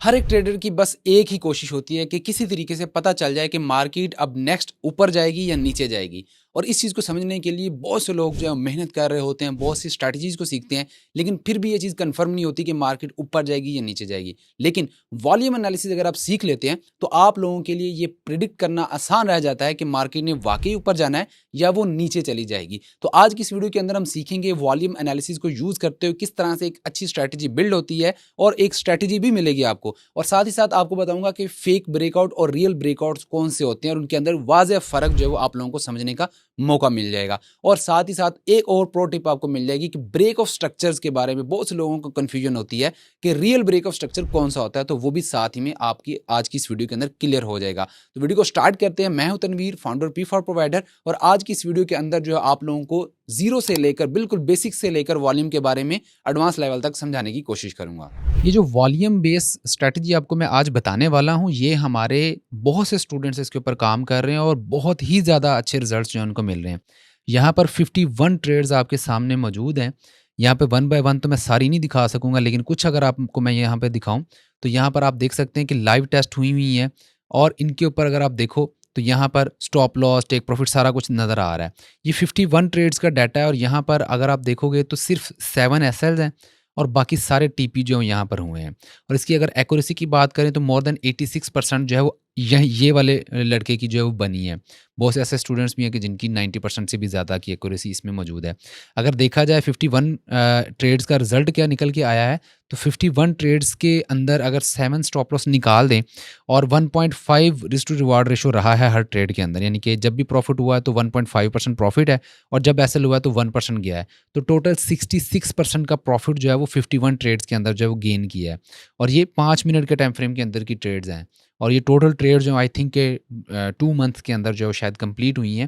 हर एक ट्रेडर की बस एक ही कोशिश होती है कि किसी तरीके से पता चल जाए कि मार्केट अब नेक्स्ट ऊपर जाएगी या नीचे जाएगी। और इस चीज़ को समझने के लिए बहुत से लोग जो है मेहनत कर रहे होते हैं, बहुत सी स्ट्रैटेजीज़ को सीखते हैं, लेकिन फिर भी ये चीज़ कंफर्म नहीं होती कि मार्केट ऊपर जाएगी या नीचे जाएगी। लेकिन वॉल्यूम एनालिसिस अगर आप सीख लेते हैं, तो आप लोगों के लिए ये प्रिडिक्ट करना आसान रह जाता है कि मार्केट ने वाक़ई ऊपर जाना है या वो नीचे चली जाएगी। तो आज की इस वीडियो के अंदर हम सीखेंगे वॉल्यूम एनालिसिस को यूज़ करते हुए किस तरह से एक अच्छी स्ट्रैटेजी बिल्ड होती है और एक स्ट्रैटेजी भी मिलेगी आपको। और साथ ही साथ आपको बताऊंगा कि फेक ब्रेकआउट और रियल ब्रेकआउट्स कौन से होते हैं और उनके अंदर वाज़ेह फ़र्क जो है वो आप लोगों को समझने का मौका मिल जाएगा। और साथ ही साथ एक और प्रो टिप आपको मिल जाएगी कि ब्रेक ऑफ स्ट्रक्चर्स के बारे में बहुत से लोगों को कंफ्यूजन होती है कि रियल ब्रेक ऑफ स्ट्रक्चर कौन सा होता है, तो वो भी साथ ही में आपकी आज की इस वीडियो के अंदर क्लियर हो जाएगा। तो वीडियो को स्टार्ट करते हैं। मैं हूं Tanveer, founder P for provider, और आज की इस वीडियो के अंदर जो है आप लोगों को जीरो से लेकर बिल्कुल बेसिक से लेकर वॉल्यूम के बारे में एडवांस लेवल तक समझाने की कोशिश करूंगा। ये जो वॉल्यूम बेस्ड स्ट्रैटेजी आपको मैं आज बताने वाला हूं, ये हमारे बहुत से स्टूडेंट्स इसके ऊपर काम कर रहे हैं और बहुत ही ज़्यादा अच्छे रिजल्ट्स जो हैं उनको मिल रहे हैं। यहाँ पर 51 ट्रेड्स आपके सामने मौजूद हैं। यहाँ पे वन बाय वन तो मैं सारी नहीं दिखा सकूंगा, लेकिन कुछ अगर आपको मैं यहाँ पे दिखाऊं तो यहाँ पर आप देख सकते हैं कि लाइव टेस्ट हुई हुई हैं, और इनके ऊपर अगर आप देखो तो यहाँ पर स्टॉप लॉस, टेक प्रॉफिट सारा कुछ नज़र आ रहा है। ये 51 ट्रेड्स का डाटा है, और यहाँ पर अगर आप देखोगे तो सिर्फ 7 एसएल्स हैं और बाकी सारे टीपी जो यहाँ पर हुए हैं। और इसकी अगर एक्यूरेसी की बात करें तो मोर देन 86% जो है वो ये वाले लड़के की जो है वो बनी है। बहुत से ऐसे स्टूडेंट्स भी हैं कि जिनकी 90% से भी ज़्यादा की एक्यूरेसी इसमें मौजूद है। अगर देखा जाए 51 ट्रेड्स का रिजल्ट क्या निकल के आया है, तो 51 ट्रेड्स के अंदर अगर 7 स्टॉप लॉस निकाल दें और 1.5 रिस्क टू रिवार्ड रेशो रहा है हर ट्रेड के अंदर, यानी कि जब भी प्रॉफिट हुआ है तो 1.5% प्रॉफिट है, और जब एसएल हुआ है तो 1% गया है। तो टोटल 66% का प्रॉफिट जो है वो 51 ट्रेड्स के अंदर जो है वो गेन किया है। और ये 5 मिनट के टाइम फ्रेम के अंदर की ट्रेड्स हैं, और ये टोटल ट्रेड जो आई थिंक के 2 मंथ्स के अंदर जो है शायद कंप्लीट हुई हैं।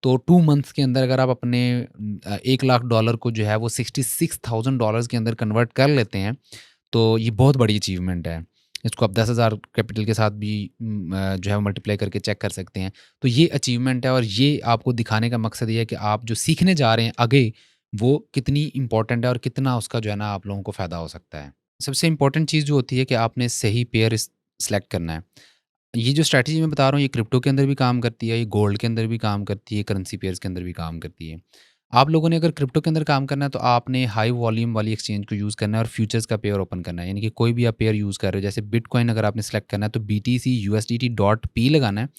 तो 2 मंथ्स के अंदर अगर आप अपने $1,00,000 को जो है वो $66,000 के अंदर कन्वर्ट कर लेते हैं, तो ये बहुत बड़ी अचीवमेंट है। इसको आप 10,000 कैपिटल के साथ भी जो है मल्टीप्लाई करके चेक कर सकते हैं। तो ये अचीवमेंट है, और ये आपको दिखाने का मकसद ये है कि आप जो सीखने जा रहे हैं आगे, वो कितनी इंपॉर्टेंट है और कितना उसका जो है ना आप लोगों को फ़ायदा हो सकता है। सबसे इंपॉर्टेंट चीज़ जो होती है कि आपने सही पेयर सेलेक्ट करना है। ये जो स्ट्रैटेजी मैं बता रहा हूँ, ये क्रिप्टो के अंदर भी काम करती है, ये गोल्ड के अंदर भी काम करती है, करेंसी पेयर्स के अंदर भी काम करती है। आप लोगों ने अगर क्रिप्टो के अंदर काम करना है तो आपने हाई वॉल्यूम वाली एक्सचेंज को यूज़ करना है और फ्यूचर्स का पेयर ओपन करना है। यानी कि कोई भी आप पेयर यूज़ कर रहे हो, जैसे बिटकॉइन अगर आपने सेलेक्ट करना है तो BTC USDT डॉट पी लगाना है,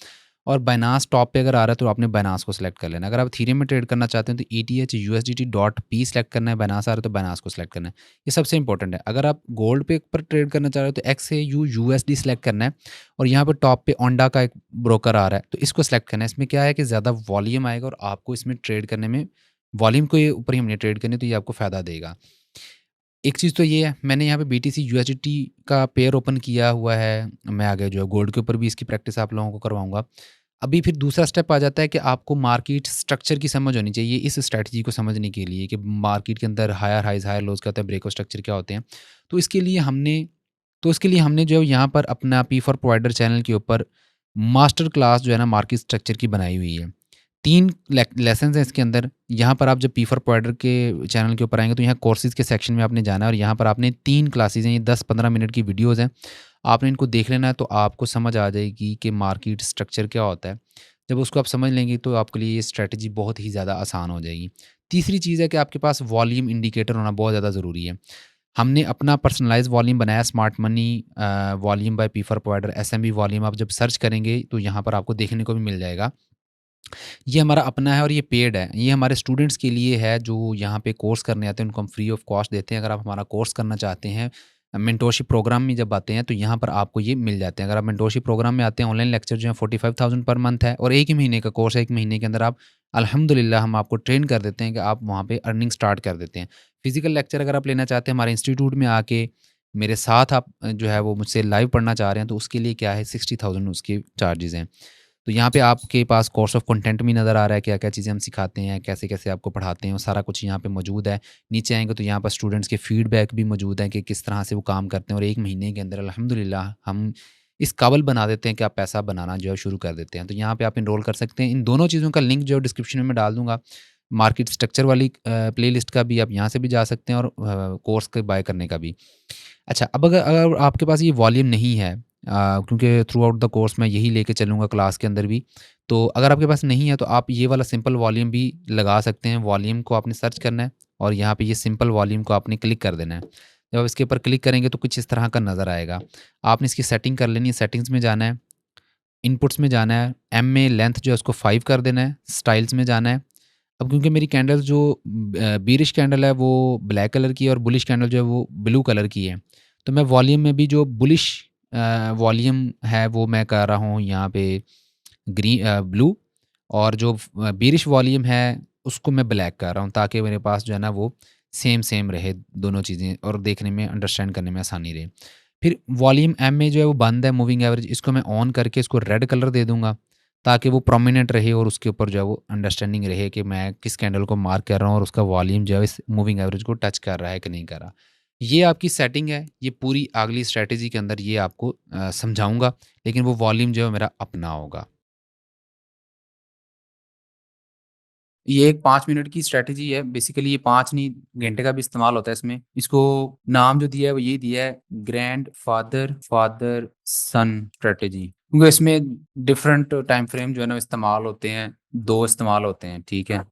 और बाइनांस टॉप पे अगर आ रहा है तो आपने बाइनांस को सिलेक्ट कर लेना है। अगर आप इथेरियम में ट्रेड करना चाहते हैं तो ETH USDT dot P select करना है, बाइनांस आ रहा है तो बाइनांस को सिलेक्ट करना है। ये सबसे इंपॉर्टेंट है। अगर आप गोल्ड पे पर ट्रेड करना चाह रहे हो तो XAU USD सेलेक्ट करना है, और यहाँ पर टॉप पे ओंडा का एक ब्रोकर आ रहा है तो इसको सिलेक्ट करना है। इसमें क्या है कि ज़्यादा वॉल्यूम आएगा और आपको इसमें ट्रेड करने में वॉल्यूम के ऊपर ही हमने ट्रेड करनी है, तो ये आपको फ़ायदा देगा। एक चीज़ तो ये है, मैंने यहाँ पे BTC USDT का पेयर ओपन किया हुआ है। मैं आगे जो है गोल्ड के ऊपर भी इसकी प्रैक्टिस आप लोगों को करवाऊँगा। अभी फिर दूसरा स्टेप आ जाता है कि आपको मार्केट स्ट्रक्चर की समझ होनी चाहिए इस स्ट्रैटेजी को समझने के लिए, कि मार्केट के अंदर हायर हाइज़ हायर लोज़ क्या होता है, ब्रेकआउट स्ट्रक्चर क्या होते हैं। तो इसके लिए हमने जो है यहाँ पर अपना पी फॉर प्रोवाइडर चैनल के ऊपर मास्टर क्लास जो है ना मार्केट स्ट्रक्चर की बनाई हुई है। 3 लेसन्स हैं इसके अंदर। यहाँ पर आप जब पी फॉर प्रोवाइडर के चैनल के ऊपर आएँगे तो यहाँ कोर्सेज़ के सेक्शन में आपने जाना है, और यहाँ पर आपने 3 क्लासेज़ हैं, ये 10-15 मिनट की वीडियोज़ हैं। आपने इनको देख लेना है तो आपको समझ आ जाएगी कि मार्केट स्ट्रक्चर क्या होता है। जब उसको आप समझ लेंगे तो आपके लिए ये स्ट्रैटेजी बहुत ही ज़्यादा आसान हो जाएगी। तीसरी चीज़ है कि आपके पास वॉल्यूम इंडिकेटर होना बहुत ज़्यादा ज़रूरी है। हमने अपना पर्सनलाइज़ वॉल्यूम बनाया, smart money volume by P for provider SMB volume. आप जब सर्च करेंगे तो यहाँ पर आपको देखने को भी मिल जाएगा। ये हमारा अपना है और ये पेड है। ये हमारे स्टूडेंट्स के लिए है जो यहाँ पे कोर्स करने आते हैं, उनको हम फ्री ऑफ कॉस्ट देते हैं। अगर आप हमारा कोर्स करना चाहते हैं, मेंटोरशिप प्रोग्राम में जब आते हैं तो यहाँ पर आपको ये मिल जाते हैं। अगर आप मेंटोरशिप प्रोग्राम में आते हैं, ऑनलाइन लेक्चर जो है 45,000 पर मंथ है, और 1 ही महीने का कोर्स है। 1 महीने के अंदर आप अल्हम्दुलिल्लाह हम आपको ट्रेन कर देते हैं कि आप वहाँ पे अर्निंग स्टार्ट कर देते हैं। फिजिकल लेक्चर अगर आप लेना चाहते हैं हमारे इंस्टीट्यूट में आके मेरे साथ, आप जो है वो मुझसे लाइव पढ़ना चाह रहे हैं, तो उसके लिए क्या है 60,000 उसके चार्जेज़ हैं। तो यहाँ पे आपके पास कोर्स ऑफ कंटेंट भी नज़र आ रहा है, क्या-क्या चीज़ें हम सिखाते हैं, कैसे-कैसे आपको पढ़ाते हैं, वो सारा कुछ यहाँ पे मौजूद है। नीचे आएँगे तो यहाँ पर स्टूडेंट्स के फीडबैक भी मौजूद हैं कि किस तरह से वो काम करते हैं, और 1 महीने के अंदर अल्हम्दुलिल्लाह हम इस काबिल बना देते हैं कि आप पैसा बनाना जो है शुरू कर देते हैं। तो यहाँ पे आप एनरोल कर सकते हैं। इन दोनों चीज़ों का लिंक जो है डिस्क्रिप्शन में मैं डाल दूँगा। मार्केट स्ट्रक्चर वाली प्लेलिस्ट का भी आप यहाँ से भी जा सकते हैं और कोर्स के बाय करने का भी। अच्छा, अब अगर अगर आपके पास ये वॉल्यूम नहीं है, क्योंकि थ्रू आउट द कोर्स मैं यही लेके चलूँगा क्लास के अंदर भी, तो अगर आपके पास नहीं है तो आप ये वाला सिंपल वॉल्यूम भी लगा सकते हैं। वॉल्यूम को आपने सर्च करना है और यहाँ पे ये सिंपल वॉल्यूम को आपने क्लिक कर देना है। जब आप इसके ऊपर क्लिक करेंगे तो कुछ इस तरह का नज़र आएगा। आपने इसकी सेटिंग कर लेनी है, सेटिंग्स में जाना है, इनपुट्स में जाना है, एम में लेंथ जो है उसको 5 कर देना है, स्टाइल्स में जाना है। अब क्योंकि मेरी कैंडल जो बीरिश कैंडल है वो ब्लैक कलर की है और बुलिश कैंडल जो है वो ब्लू कलर की है, तो मैं वॉल्यूम में भी जो बुलिश वॉल्यूम है वो मैं कर रहा हूँ यहाँ पे ब्लू, और जो बीरिश वॉल्यूम है उसको मैं ब्लैक कर रहा हूँ, ताकि मेरे पास जो है ना वो सेम सेम रहे दोनों चीज़ें और देखने में अंडरस्टैंड करने में आसानी रहे। फिर वॉल्यूम एम में जो है वो बंद है, मूविंग एवरेज, इसको मैं ऑन करके इसको रेड कलर दे दूंगा ताकि वो प्रोमिनेंट रहे और उसके ऊपर जो है वो अंडरस्टैंडिंग रहे कि मैं किस कैंडल को मार्क कर रहा हूँ और उसका वॉल्यूम जो है इस मूविंग एवरेज को टच कर रहा है कि नहीं कर रहा। ये आपकी सेटिंग है, ये पूरी अगली स्ट्रैटेजी के अंदर ये आपको समझाऊंगा, लेकिन वो वॉल्यूम जो है मेरा अपना होगा। ये एक 5 मिनट की स्ट्रैटेजी है। बेसिकली ये 5 नहीं, घंटे का भी इस्तेमाल होता है इसमें। इसको नाम जो दिया है वो ये दिया है, ग्रैंड फादर फादर सन स्ट्रैटेजी, क्योंकि इसमें डिफरेंट टाइम फ्रेम जो है ना इस्तेमाल होते हैं, 2 इस्तेमाल होते हैं, ठीक है।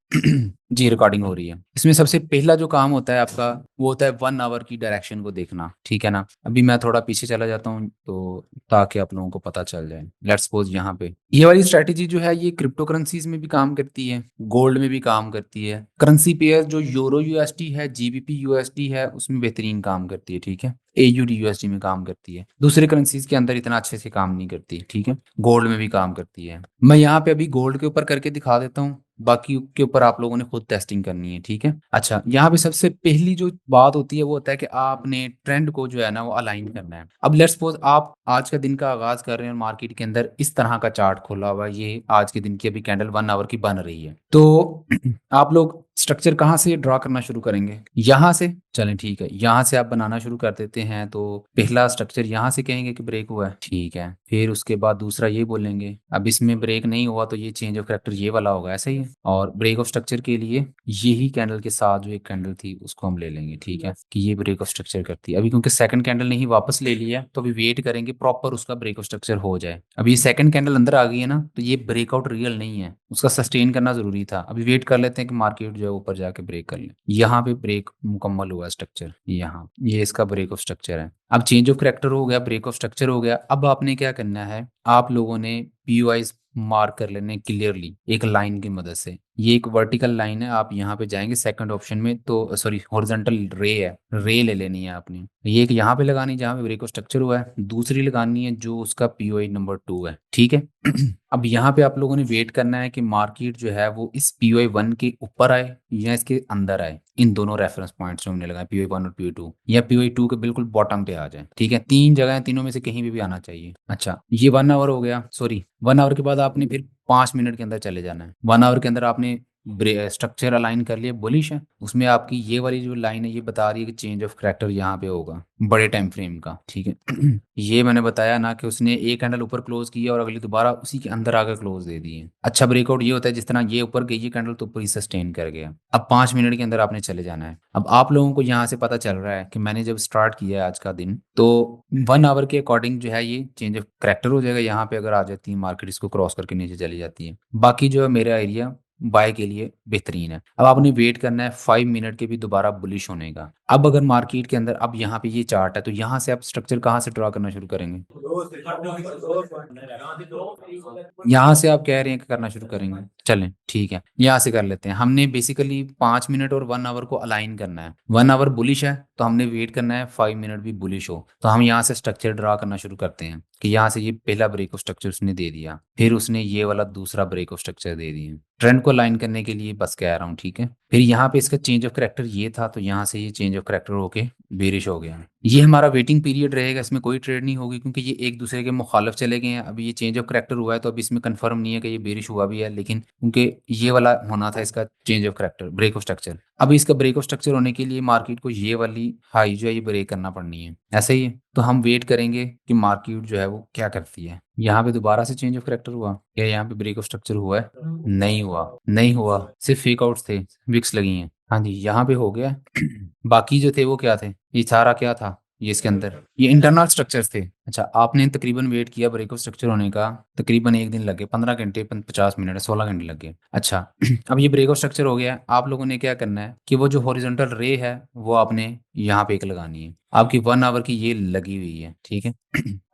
जी रिकॉर्डिंग हो रही है। इसमें सबसे पहला जो काम होता है आपका वो होता है 1 आवर की डायरेक्शन को देखना, ठीक है ना। अभी मैं थोड़ा पीछे चला जाता हूँ तो ताकि आप लोगों को पता चल जाए। लेट्स सपोज यहाँ पे ये वाली स्ट्रैटेजी जो है ये क्रिप्टो करेंसीज में भी काम करती है, गोल्ड में भी काम करती है। करेंसी पेयर जो यूरो यूएसडी है, जीबीपी यूएसडी है, उसमें बेहतरीन काम करती है, ठीक है। एयूडी यूएसडी में काम करती है, दूसरे करेंसीज के अंदर इतना अच्छे से काम नहीं करती, ठीक है। गोल्ड में भी काम करती है। मैं यहाँ पे अभी गोल्ड के ऊपर करके दिखा देता हूँ, बाकी के ऊपर आप लोगों ने खुद टेस्टिंग करनी है, ठीक है। अच्छा, यहाँ पे सबसे पहली जो बात होती है वो होता है कि आपने ट्रेंड को जो है ना वो अलाइन करना है। अब लेट्स सपोज आप आज का दिन का आगाज कर रहे हैं और मार्केट के अंदर इस तरह का चार्ट खोला हुआ है, ये आज के दिन की अभी कैंडल 1 आवर की बन रही है, तो आप लोग स्ट्रक्चर कहाँ से ड्रा करना शुरू करेंगे? यहाँ से। चलें ठीक है, यहाँ से आप बनाना शुरू कर देते हैं। तो पहला स्ट्रक्चर यहाँ से कहेंगे कि ब्रेक हुआ है, ठीक है। फिर उसके बाद दूसरा ये बोलेंगे, अब इसमें ब्रेक नहीं हुआ तो ये चेंज ऑफ करेक्टर ये वाला होगा, ऐसा ही है। और ब्रेक ऑफ स्ट्रक्चर के लिए यही कैंडल के साथ जो एक कैंडल थी उसको हम ले लेंगे, ठीक है, कि ये ब्रेक ऑफ स्ट्रक्चर करती है। अभी क्योंकि सेकंड कैंडल ने ही वापस ले लिया तो अभी वेट करेंगे प्रॉपर उसका ब्रेक ऑफ स्ट्रक्चर हो जाए। अभी ये सेकंड कैंडल अंदर आ गई है ना, तो ये ब्रेकआउट रियल नहीं है, उसका सस्टेन करना जरूरी था। अभी वेट कर लेते हैं कि मार्केट जो है ऊपर जाके ब्रेक कर ले। यहाँ पे ब्रेक मुकम्मल हुआ स्ट्रक्चर, यहाँ ये इसका ब्रेक ऑफ स्ट्रक्चर है। अब चेंज ऑफ करेक्टर हो गया, ब्रेक ऑफ स्ट्रक्चर हो गया। अब आपने क्या करना है, आप लोगों ने पीओआईज मार्क कर लेने क्लियरली एक लाइन की मदद से। ये एक वर्टिकल लाइन है, आप यहाँ पे जाएंगे सेकंड ऑप्शन में, तो सॉरी हॉरिजॉन्टल रे है, रे ले लेनी है आपने। ये एक यहाँ पे लगानी है जहाँ पे ब्रेक ऑफ स्ट्रक्चर हुआ है, दूसरी लगानी है जो उसका पीओआई नंबर 2 है, ठीक है। अब यहाँ पे आप लोगों ने वेट करना है कि मार्केट जो है वो इस पीओआई 1 के ऊपर आए या इसके अंदर आए। इन दोनों रेफरेंस पॉइंट्स जो हमने लगाए, पीओआई 1 और पीओआई 2, या पीओआई 2 के बिल्कुल बॉटम पे आ जाए, ठीक है। 3 जगह है, तीनों में से कहीं भी आना चाहिए। अच्छा, ये 1 आवर हो गया, सॉरी 1 आवर के बाद आपने फिर 5 मिनट के अंदर चले जाना है। 1 आवर के अंदर आपने स्ट्रक्चर अलाइन कर लिया, बुलिश है, उसमें आपकी ये वाली जो लाइन है ये बता रही है कि चेंज ऑफ करेक्टर यहाँ पे होगा बड़े टाइम फ्रेम का, ठीक है। ये मैंने बताया ना कि उसने एक कैंडल ऊपर क्लोज किया और अगली दोबारा उसी के अंदर आकर क्लोज दे दी है। अच्छा ब्रेकआउट ये होता है जिस तरह ये ऊपर गई ये कैंडल तो ऊपर ही सस्टेन कर गया। अब 5 मिनट के अंदर आपने चले जाना है। अब आप लोगों को यहाँ से पता चल रहा है कि मैंने जब स्टार्ट किया है आज का दिन, तो 1 आवर के अकॉर्डिंग जो है ये चेंज ऑफ करेक्टर हो जाएगा। यहाँ पे अगर आ जाती है मार्केट, इसको क्रॉस करके नीचे चली जाती है। बाकी जो है मेरा एरिया बाय के लिए बेहतरीन है। अब आपने वेट करना है 5 मिनट के भी दोबारा बुलिश होने का। अब अगर मार्केट के अंदर, अब यहाँ पे ये चार्ट है, तो यहाँ से आप स्ट्रक्चर कहाँ से ड्रा करना शुरू करेंगे? यहाँ से आप कह रहे हैं कि करना शुरू करेंगे, चलें ठीक है, यहाँ से कर लेते हैं। हमने बेसिकली 5 मिनट और 1 आवर को अलाइन करना है। 1 आवर बुलिश है तो हमने वेट करना है 5 मिनट भी बुलिश हो। तो हम यहाँ से स्ट्रक्चर ड्रा करना शुरू करते हैं कि यहाँ से ये पहला ब्रेक ऑफ स्ट्रक्चर उसने दे दिया, फिर उसने ये वाला दूसरा ब्रेक ऑफ स्ट्रक्चर दे दिया। ट्रेंड को अलाइन करने के लिए बस कह रहा हूँ, ठीक है। फिर यहाँ पे इसका चेंज ऑफ करेक्टर ये था, तो यहाँ से ये चेंज ऑफ करेक्टर होके बेरिश हो गया। ये हमारा वेटिंग पीरियड रहेगा, इसमें कोई ट्रेड नहीं होगी क्योंकि ये एक दूसरे के मुखालिफ चले गए हैं। अभी ये चेंज ऑफ करेक्टर हुआ है तो अभी इसमें कंफर्म नहीं है कि ये बेरिश हुआ भी है, लेकिन क्योंकि ये वाला होना था इसका change of character, break of structure. अभी इसका ब्रेक ऑफ स्ट्रक्चर होने के लिए मार्केट को ये वाली हाई जो है ये ब्रेक करना पड़नी है, ऐसे ही है। तो हम वेट करेंगे कि मार्केट जो है वो क्या करती है। यहाँ पे दोबारा से चेंज ऑफ करेक्टर हुआ या यहाँ पे ब्रेक ऑफ स्ट्रक्चर हुआ है? नहीं हुआ, नहीं हुआ, सिर्फ फेक आउट्स थे, विक्स लगी हैं। हाँ जी, यहाँ पे हो गया। बाकी जो थे वो क्या थे, ये सारा क्या था, ये इसके अंदर ये इंटरनल स्ट्रक्चर्स थे। अच्छा, आपने तकरीबन वेट किया ब्रेक ऑफ स्ट्रक्चर होने का, तकरीबन एक दिन लगे, 15 घंटे, 50 मिनट, 16 घंटे लग गए। अच्छा, अब ये ब्रेक ऑफ स्ट्रक्चर हो गया। आप लोगों ने क्या करना है कि वो जो हॉरिजॉन्टल रे है वो आपने यहाँ पे एक लगानी है। आपकी 1 आवर की ये लगी हुई है, ठीक है।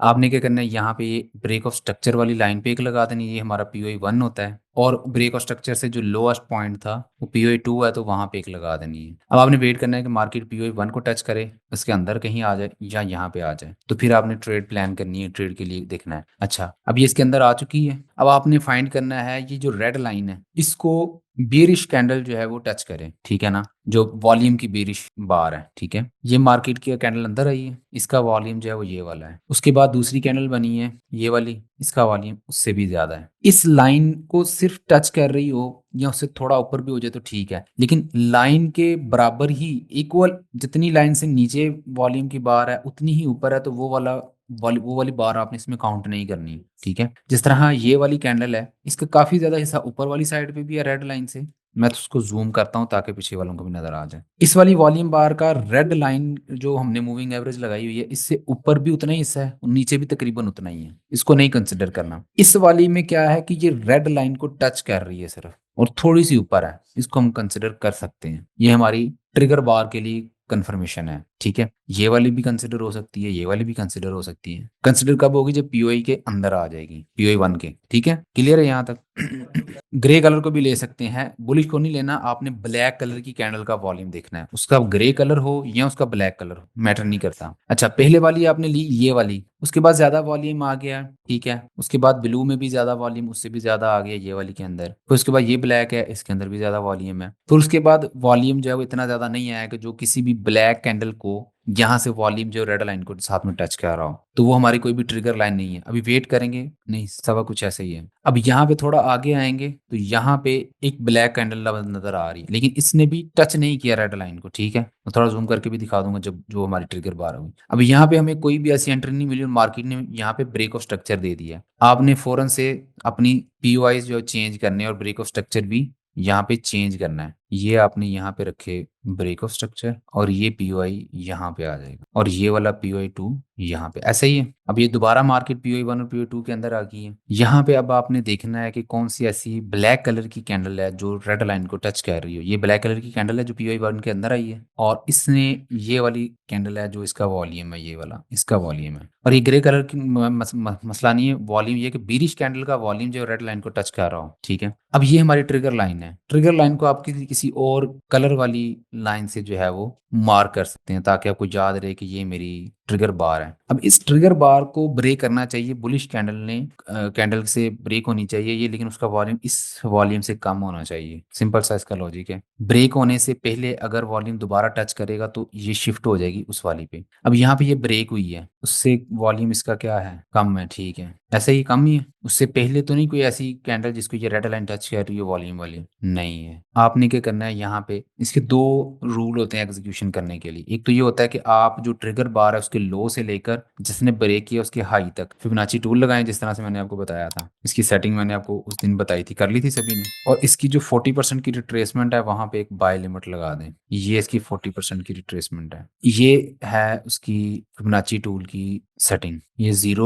आपने क्या करना है, यहाँ पे ये ब्रेक ऑफ स्ट्रक्चर वाली लाइन पे एक लगा देनी है, ये हमारा POI 1 होता है। और ब्रेक ऑफ स्ट्रक्चर से जो लोएस्ट पॉइंट था वो POI 2 है, तो वहां पे एक लगा देनी है। अब आपने वेट करना है कि मार्केट POI 1 को टच करे, उसके अंदर कहीं आ जाए या यहाँ पे आ जाए, तो फिर आपने ट्रेड प्लान करनी है, ट्रेड के लिए देखना है। अच्छा, अब ये इसके अंदर आ चुकी है। अब आपने फाइंड करना है ये जो रेड लाइन है इसको बेरिश कैंडल जो है वो टच करे, ठीक है ना, जो वॉल्यूम की बेरिश बार है, ठीक है। ये मार्केट की कैंडल अंदर आई है, इसका वॉल्यूम जो है वो ये वाला है। उसके बाद दूसरी कैंडल बनी है ये वाली, इसका वॉल्यूम उससे भी ज्यादा है। इस लाइन को सिर्फ टच कर रही हो या उससे थोड़ा ऊपर भी हो जाए तो ठीक है, लेकिन लाइन के बराबर ही इक्वल, जितनी लाइन से नीचे वॉल्यूम की बार है उतनी ही ऊपर है, तो वो वाली बार आपने इसमें काउंट नहीं करनी, ठीक है। जिस तरह ये वाली कैंडल है, इसका काफी ज्यादा हिस्सा ऊपर वाली साइड पे भी है रेड लाइन से। मैं तो उसको जूम करता हूँ ताकि पीछे वालों को भी नजर आ जाए। इस वाली वॉल्यूम बार का रेड लाइन जो हमने मूविंग एवरेज लगाई हुई है, इससे ऊपर भी उतना ही हिस्सा है और नीचे भी तकरीबन उतना ही है, इसको नहीं कंसिडर करना। इस वाली में क्या है कि ये रेड लाइन को टच कर रही है सिर्फ और थोड़ी सी ऊपर है, इसको हम कंसिडर कर सकते हैं। ये हमारी ट्रिगर बार के लिए कंफर्मेशन है, ठीक है। ये वाली भी कंसिडर हो सकती है, ये वाली भी कंसिडर हो सकती है। कंसिडर कब होगी, जब POI के अंदर आ जाएगी, POI 1 के, ठीक है। क्लियर है यहाँ तक? ग्रे कलर को भी ले सकते हैं, बुलिश को नहीं लेना, आपने ब्लैक कलर की कैंडल का वॉल्यूम देखना है, उसका ग्रे कलर हो या उसका ब्लैक कलर हो मैटर नहीं करता। अच्छा, पहले वाली आपने ली ये वाली, उसके बाद ज्यादा वॉल्यूम आ गया, ठीक है। उसके बाद ब्लू में भी ज्यादा वॉल्यूम, उससे भी ज्यादा आ गया ये वाली के अंदर। फिर उसके बाद ये ब्लैक है, इसके अंदर भी ज्यादा वॉल्यूम है। फिर उसके बाद वॉल्यूम जो है वो इतना ज्यादा नहीं आया कि जो किसी भी ब्लैक कैंडल को यहाँ से वॉल्यूम जो रेड लाइन को साथ में टच कर रहा हो, तो वो हमारी कोई भी ट्रिगर लाइन नहीं है। अभी वेट करेंगे, नहीं सवा कुछ ऐसे ही है। अब यहाँ पे थोड़ा आगे आएंगे तो यहाँ पे एक ब्लैक कैंडल नजर आ रही है, लेकिन इसने भी टच नहीं किया रेड लाइन को, ठीक है। मैं थोड़ा जूम करके भी दिखा दूंगा जब जो हमारी ट्रिगर बार होगी। अब यहाँ पे हमें कोई भी ऐसी एंट्री नहीं मिली और मार्केट ने यहाँ पे ब्रेक ऑफ स्ट्रक्चर दे दिया। आपने फौरन से अपनी POI जो चेंज करने और ब्रेक ऑफ स्ट्रक्चर भी यहाँ पे चेंज करना है। ये आपने यहाँ पे रखे ब्रेक ऑफ स्ट्रक्चर और ये POI यहाँ पे आ जाएगा और ये वाला POI 2 यहाँ पे, ऐसे ही है। अब ये दोबारा मार्केट POI 1 और POI 2 के अंदर आ गई है। यहाँ पे अब आपने देखना है कि कौन सी ऐसी ब्लैक कलर की कैंडल है जो रेड लाइन को टच कर रही हो। ये ब्लैक कलर की कैंडल है जो POI 1 के अंदर आई है, और इसने ये वाली कैंडल है जो इसका वॉल्यूम है, ये वाला इसका वॉल्यूम है। और ये ग्रे कलर की मसला नहीं है, वॉल्यूम ये कि बीरिश कैंडल का वॉल्यूम जो रेड लाइन को टच कर रहा हो, ठीक है। अब ये हमारी ट्रिगर लाइन है। ट्रिगर लाइन को आप किसी और कलर वाली लाइन से जो है वो मार्क कर सकते हैं ताकि आपको याद रहे कि ये मेरी ट्रिगर बार है। अब इस ट्रिगर बार को ब्रेक करना चाहिए, बुलिश कैंडल ने कैंडल से ब्रेक होनी चाहिए ये, लेकिन उसका वॉल्यूम इस वॉल्यूम से कम होना चाहिए। सिंपल सा इसका लॉजिक है। ब्रेक होने से पहले अगर वॉल्यूम दोबारा टच करेगा तो ये शिफ्ट हो जाएगी उस वाली पे। अब यहाँ पे ये ब्रेक हुई है, उससे वॉल्यूम इसका क्या है, कम है, ठीक है। ऐसे ही कम ही है, उससे पहले तो नहीं कोई ऐसी कैंडल जिसको ये रेड लाइन टच कर रही है वॉल्यूम वाली, नहीं है। आपने क्या करना है, यहाँ पे इसके दो रूल होते हैं एग्जीक्यूशन करने के लिए। एक तो ये होता है कि आप जो ट्रिगर बार है उसके लो से लेकर जिसने ब्रेक किया उसके हाई तक फिबोनाची टूल लगाएं, जिस तरह से मैंने आपको बताया था। इसकी सेटिंग मैंने आपको उस दिन बताई थी, कर ली थी सभी ने। और इसकी जो 40% की रिट्रेसमेंट है वहां पे एक बाय लिमिट लगा दें। ये इसकी 40% की रिट्रेसमेंट है। ये है उसकी फिबोनाची टूल की सेटिंग। ये 0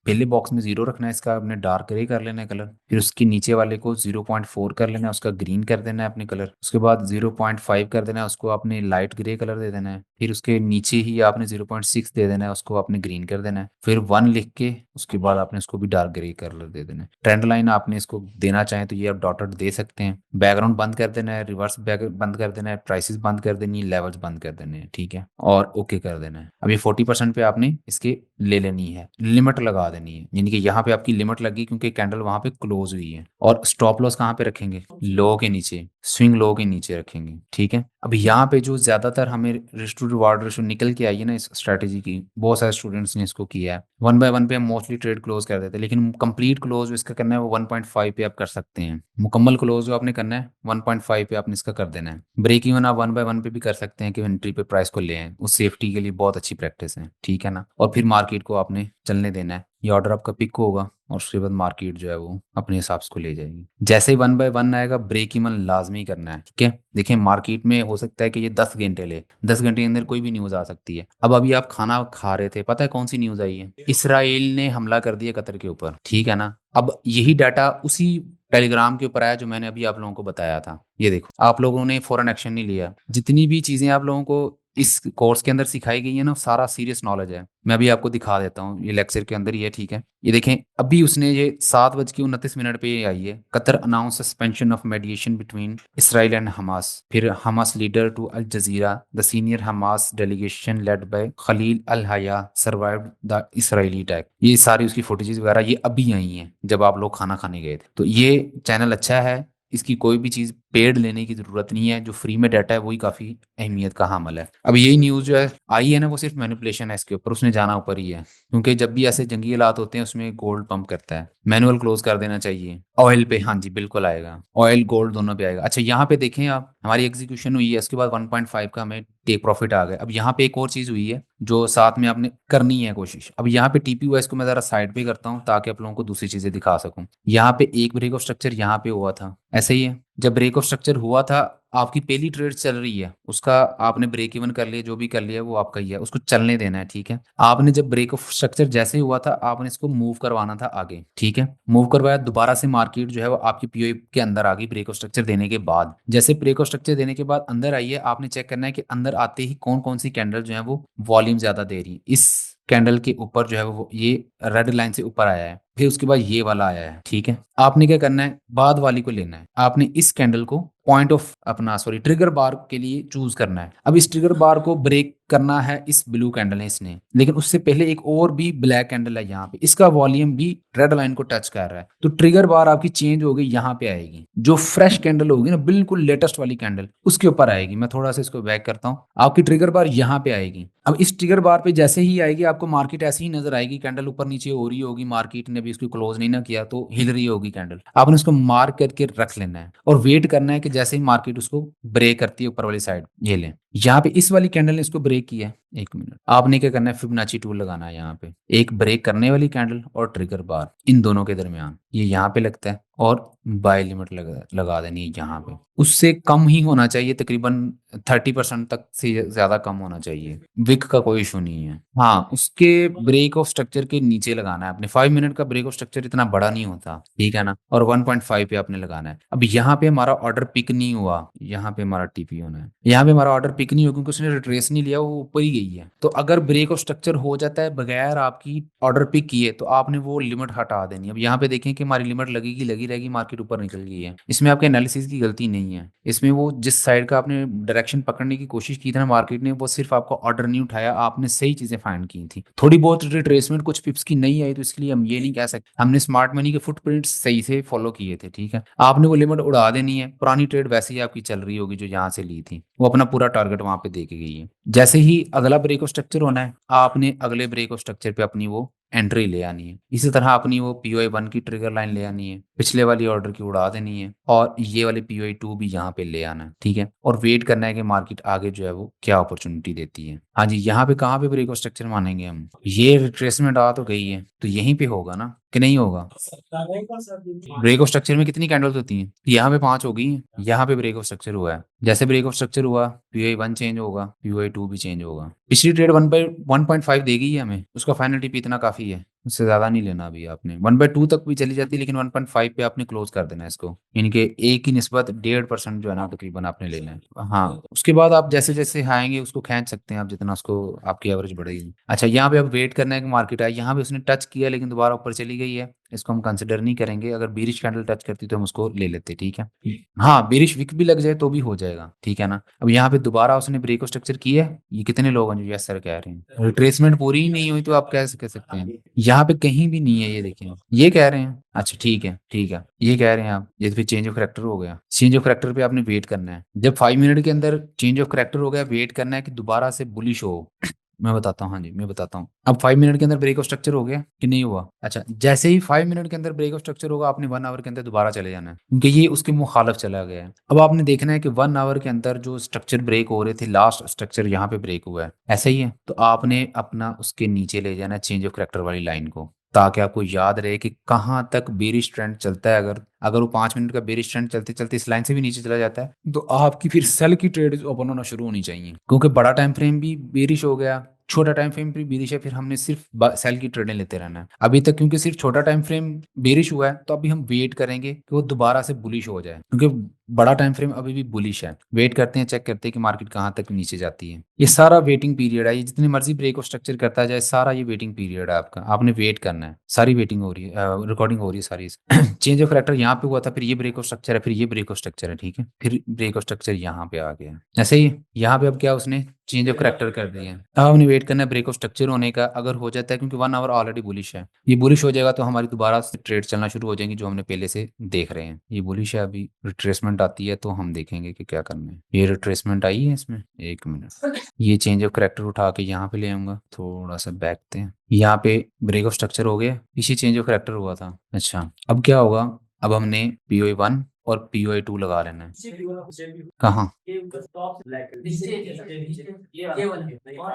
पहले बॉक्स में 0 रखना है, इसका अपने डार्क ग्रे कर लेना है कलर। फिर उसके नीचे वाले को 0.4 कर लेना है, उसका ग्रीन कर देना है अपने कलर। उसके बाद 0.5 कर देना है, उसको अपने लाइट ग्रे कलर दे देना है। फिर उसके नीचे ही आपने 0.6 दे देना है, उसको आपने ग्रीन कर देना है, फिर 1 लिख के उसके बाद आपने उसको भी डार्क ग्रे कलर दे देना है। ट्रेंड लाइन आपने इसको देना चाहें तो ये आप डॉटेड दे सकते हैं। बैकग्राउंड बंद कर देना है, रिवर्स बैक बंद कर देना है, प्राइसेस बंद कर देनी है, लेवल्स बंद कर देने हैं, ठीक है, और ओके कर देना है। अब ये 40% पे आपने इसके ले लेनी है, लिमिट लगा देनी है, यानी कि यहाँ पे आपकी लिमिट लगी क्योंकि कैंडल वहां पे क्लोज हुई है। और स्टॉप लॉस कहाँ पे रखेंगे? लो के नीचे, स्विंग लो के नीचे रखेंगे, ठीक है। अब यहाँ पे जो ज्यादातर हमें रिस्क टू रिवार्ड रेशियो निकल के आई है ना इस स्ट्रेटेजी की, बहुत सारे स्टूडेंट्स ने इसको किया है। 1 बाय 1 पे हम मोस्टली ट्रेड क्लोज कर देते हैं, लेकिन कंप्लीट क्लोज इसका करना है वो 1.5 पे आप कर सकते हैं। मुकम्मल क्लोज जो आपने करना है 1.5 पे आपने इसका कर देना है। ब्रेक इवन आप 1 बाय 1 पे भी कर सकते हैं कि एंट्री पे प्राइस को ले आए, उस सेफ्टी के लिए बहुत अच्छी प्रैक्टिस है, ठीक है ना। और फिर मार्केट को आपने चलने देना है, ये ऑर्डर आपका पिक होगा और उसके बाद मार्केट जो है वो अपने हिसाब से को ले जाएगी। जैसे ही 1 बाय 1 आएगा ब्रेक इवन लाजमी करना है, ठीक है। देखिए मार्केट में हो सकता है कि ये 10 घंटे ले, 10 घंटे के अंदर कोई भी न्यूज आ सकती है। अब अभी आप खाना खा रहे थे, पता है कौन सी न्यूज आई है? इसराइल ने हमला कर दिया कतर के ऊपर, ठीक है ना। अब यही डाटा उसी टेलीग्राम के ऊपर आया जो मैंने अभी आप लोगों को बताया था। ये देखो, आप लोगों ने फौरन एक्शन नहीं लिया। जितनी भी चीजें आप लोगों को इस कोर्स के अंदर सिखाई गई है ना, सारा सीरियस नॉलेज है। मैं अभी आपको दिखा देता हूँ, ये लेक्चर के अंदर ही है, ठीक है। ये देखें, अभी उसने ये 7:29 पे ये आई है, Qatar announce suspension of mediation between Israel and Hamas. फिर Hamas leader to Al Jazeera, the senior Hamas delegation led by Khalil al Hayya survived the Israeli attack. ये सारी उसकी फुटेजेस वगैरह ये अभी आई हैं जब आप लोग खाना खाने गए थे। तो ये चैनल अच्छा है, इसकी कोई भी चीज पेड लेने की जरूरत नहीं है, जो फ्री में डाटा है वही काफी अहमियत का हामल है। अब यही न्यूज जो है आई है ना, वो सिर्फ मैनिपुलेशन है इसके ऊपर, उसने जाना ऊपर ही है, क्योंकि जब भी ऐसे जंगी हालात होते हैं उसमें गोल्ड पंप करता है। मैनुअल क्लोज कर देना चाहिए। ऑयल पे, हाँ जी बिल्कुल आएगा, ऑयल गोल्ड दोनों पे आएगा। अच्छा यहाँ पे देखें आप, हमारी एग्जीक्यूशन हुई है, उसके बाद 1.5 का हमें टेक प्रॉफिट आ गया। अब यहाँ पे एक और चीज हुई है जो साथ में आपने करनी है कोशिश। अब यहाँ पे टीपीवाइज को मैं जरा साइड पे करता हूँ ताकि आप लोगों को दूसरी चीजें दिखा सकूं। यहाँ पे एक ब्रेक ऑफ स्ट्रक्चर यहाँ पे हुआ था, ऐसे ही है। जब ब्रेक ऑफ स्ट्रक्चर हुआ था, आपकी पहली ट्रेड चल रही है, उसका आपने ब्रेक इवन कर लिया, जो भी कर लिया वो आपका ही है, उसको चलने देना है, ठीक है। आपने जब ब्रेक ऑफ स्ट्रक्चर जैसे ही हुआ था, आपने इसको मूव करवाना था आगे, ठीक है। मूव करवाया, दोबारा से मार्केट जो है वो आपकी पीओई के अंदर आ गई ब्रेक ऑफ स्ट्रक्चर देने के बाद। जैसे ब्रेक ऑफ स्ट्रक्चर देने के बाद अंदर आई है, आपने चेक करना है कि अंदर आते ही कौन कौन सी कैंडल जो है वो वॉल्यूम ज्यादा दे रही है। इस कैंडल के ऊपर जो है वो ये रेड लाइन से ऊपर आया है, फिर उसके बाद ये वाला आया है, ठीक है। आपने क्या करना है, बाद वाली को लेना है। आपने इस कैंडल को पॉइंट ऑफ अपना सॉरी ट्रिगर बार के लिए चूज करना है। अब इस ट्रिगर बार को ब्रेक करना है इस ब्लू कैंडल है इसने, लेकिन उससे पहले एक और भी ब्लैक कैंडल है यहाँ पे, इसका वॉल्यूम भी रेड लाइन को टच कर रहा है। तो ट्रिगर बार आपकी चेंज हो गई, यहाँ पे आएगी जो फ्रेश कैंडल होगी ना, बिल्कुल लेटेस्ट वाली कैंडल, उसके ऊपर आएगी। मैं थोड़ा सा इसको बैक करता हूँ, आपकी ट्रिगर बार यहाँ पे आएगी। अब इस ट्रिगर बार पे जैसे ही आएगी, आपको मार्केट ऐसी ही नजर आएगी, कैंडल ऊपर नीचे हो रही होगी, मार्केट ने भी इसको क्लोज नहीं ना किया तो हिल रही होगी कैंडल। आपने उसको मार्क करके रख लेना है और वेट करना है कि जैसे ही मार्केट उसको ब्रेक करती है ऊपर वाली साइड, ये लें। यहाँ पे इस वाली कैंडल ने इसको ब्रेक किया है, 1 मिनट, आपने क्या करना है, फिबोनाची टूल लगाना है। यहाँ पे एक ब्रेक करने वाली कैंडल और ट्रिगर बार, इन दोनों के दरमियान ये यहाँ पे लगता है, और बाय लिमिट लगा देनी है यहाँ पे। उससे कम ही होना चाहिए, तकरीबन 30% तक से ज्यादा कम होना चाहिए। विक का कोई इशू नहीं है। हाँ, उसके ब्रेक ऑफ स्ट्रक्चर के नीचे लगाना है आपने। 5 मिनट का ब्रेक ऑफ स्ट्रक्चर इतना बड़ा नहीं होता, ठीक है ना। और 1.5 पे आपने लगाना है। अब यहाँ पे हमारा ऑर्डर पिक नहीं हुआ, यहाँ पे हमारा टीपी होना है। यहाँ पे हमारा ऑर्डर पिक नहीं हुआ क्योंकि उसने रिट्रेस नहीं लिया, वो ऊपर ही गई है। तो अगर ब्रेक ऑफ स्ट्रक्चर हो जाता है बगैर आपकी ऑर्डर पिक किए, तो आपने वो लिमिट हटा देनी है। अब यहाँ पे देखें कि हमारी लिमिट लगेगी, लगी रहेगी, मार्केट ऊपर निकल गई है। इसमें आपके एनालिसिस की गलती नहीं है, इसमें वो जिस साइड का आपने डायरेक्शन पकड़ने की कोशिश की थी ना मार्केट ने, वो सिर्फ आपका ऑर्डर नहीं उठाया, आपने सही चीजें फाइंड की थी। थोड़ी बहुत रिट्रेसमेंट कुछ पिप्स की नहीं आई, तो इसके लिए हम ये नहीं कह सकते। हमने स्मार्ट मनी के फुटप्रिंट सही से फॉलो किए थे, ठीक है। आपने वो लिमिट उड़ा देनी है। पुरानी ट्रेड वैसे ही आपकी चल रही होगी, जो यहाँ से ली थी वो अपना पूरा टारगेट वहां पे दे के गई है। जैसे ही अगला ब्रेक ऑफ स्ट्रक्चर होना है, आपने अगले ब्रेक ऑफ स्ट्रक्चर पे अपनी वो एंट्री ले आनी है। इसी तरह अपनी वो पीओआई 1 की ट्रिगर लाइन ले आनी है, पिछले वाली ऑर्डर की उड़ा देनी है, और ये वाली पीओआई 2 भी यहाँ पे ले आना है, ठीक है। और वेट करना है कि मार्केट आगे जो है वो क्या अपॉर्चुनिटी देती है। हाँ जी, यहाँ पे कहाँ पे ब्रेक ऑफ स्ट्रक्चर मानेंगे हम? ये रिट्रेसमेंट आ तो गई है, तो यहीं पे होगा ना कि नहीं होगा? ब्रेक ऑफ स्ट्रक्चर में कितनी कैंडल्स होती हैं? यहाँ पे 5 हो गई हैं। यहाँ पे ब्रेक ऑफ स्ट्रक्चर हुआ है, जैसे ब्रेक ऑफ स्ट्रक्चर हुआ पीओआई 1 चेंज होगा, पीओआई 2 भी चेंज होगा। पिछली ट्रेड 1/1.5 देगी ही हमें, उसका फाइनल टीपी इतना काफी है। उससे ज्यादा नहीं लेना अभी आपने। 1/2 तक भी चली जाती है, लेकिन 1.5 पे आपने क्लोज कर देना है इसको, यानी कि एक की निस्बत 1.5% जो है ना तकरीबन आपने लेना है। हाँ, उसके बाद आप जैसे जैसे आएंगे उसको खींच सकते हैं आप, जितना उसको आपकी एवरेज बढ़ेगी। अच्छा, यहाँ पे अब वेट करना है कि मार्केट आए। यहाँ पे उसने टच किया लेकिन दोबारा ऊपर चली गई है, इसको हम कंसिडर नहीं करेंगे। अगर बीरिश कैंडल टच करती तो हम उसको ले लेते, ठीक है। हाँ, बीरिश विक भी लग जाए तो भी हो जाएगा, ठीक है ना। अब यहाँ पे दोबारा उसने ब्रेक स्ट्रक्चर किया है। ये कितने लोग हैं जो यस सर कह रहे हैं, रिट्रेसमेंट पूरी ही नहीं हुई तो आप कैसे कह सकते हैं। यहाँ पे कहीं भी नहीं है, ये देखिए, ये कह रहे हैं। अच्छा ठीक है, ठीक है, ये कह रहे हैं आप, ये फिर चेंज ऑफ करेक्टर हो गया। चेंज ऑफ करेक्टर पे आपने वेट करना है। जब 5 मिनट के अंदर चेंज ऑफ करेक्टर हो गया, वेट करना है कि दोबारा से बुलिश हो। मैं बताता हूँ, हाँ जी मैं बताता हूँ। अब 5 मिनट के अंदर ब्रेक ऑफ स्ट्रक्चर हो गया कि नहीं हुआ। अच्छा, जैसे ही 5 मिनट के अंदर ब्रेक ऑफ स्ट्रक्चर होगा, आपने 1 आवर के अंदर दोबारा चले जाना है, क्योंकि ये उसके मुखालफ चला गया है। अब आपने देखना है कि 1 आवर के अंदर जो स्ट्रक्चर ब्रेक हो रहे थे, लास्ट स्ट्रक्चर यहाँ पे ब्रेक हुआ है, ऐसा ही है, तो आपने अपना उसके नीचे ले जाना है चेंज ऑफ करेक्टर वाली लाइन को, ताकि आपको याद रहे कि कहाँ तक बेरिश ट्रेंड चलता है। अगर अगर वो 5 मिनट का बेरिश ट्रेंड चलते चलते इस लाइन से भी नीचे चला जाता है, तो आपकी फिर सेल की ट्रेड ओपन होना शुरू होनी चाहिए, क्योंकि बड़ा टाइम फ्रेम भी बेरिश हो गया, छोटा टाइम फ्रेम भी बेरिश है, फिर हमने सिर्फ सेल की ट्रेडें लेते रहना है अभी तक। क्योंकि सिर्फ छोटा टाइम फ्रेम बेरिश हुआ है, तो अभी हम वेट करेंगे कि वो दोबारा से बुलिश हो जाए, क्योंकि बड़ा टाइम फ्रेम अभी भी बुलिश है। वेट करते हैं, चेक करते हैं कि मार्केट कहाँ तक नीचे जाती है। ये सारा वेटिंग पीरियड है, ये जितनी मर्जी ब्रेक ऑफ स्ट्रक्चर करता जाए, सारा ये वेटिंग पीरियड है आपका। आपने वेट करना है, सारी वेटिंग हो रही है, रिकॉर्डिंग हो रही है सारी। चेंज ऑफ करेक्टर यहाँ पे हुआ था, फिर ये ब्रेक ऑफ स्ट्रक्चर है, फिर ये ब्रेक ऑफ स्ट्रक्चर है, ठीक है, फिर ब्रेक ऑफ स्ट्रक्चर यहाँ पे आ गया। ऐसे ही यहाँ पे अब क्या उसने चेंज ऑफ करेक्टर कर दिया है। अब हमने वेट करना है ब्रेक ऑफ स्ट्रक्चर होने का। अगर हो जाता है, क्योंकि 1 आवर ऑलरेडी बुलिश है, ये बुलिश हो जाएगा तो हमारी दोबारा से ट्रेड चलना शुरू हो जाएंगी, जो हमने पहले से देख रहे हैं। ये बुलिश है, अभी रिट्रेसमेंट आती है तो हम देखेंगे कि क्या करना है। ये रिट्रेसमेंट आई है इसमें, 1 मिनट, ये चेंज ऑफ करेक्टर उठा के यहाँ पे ले आऊंगा, थोड़ा सा बैकते हैं। यहाँ पे ब्रेक ऑफ स्ट्रक्चर हो गया, इसी चेंज ऑफ करेक्टर हुआ था। अच्छा, अब क्या होगा, अब हमने POI 1 और POI 2 लगा लेना है। कहाँ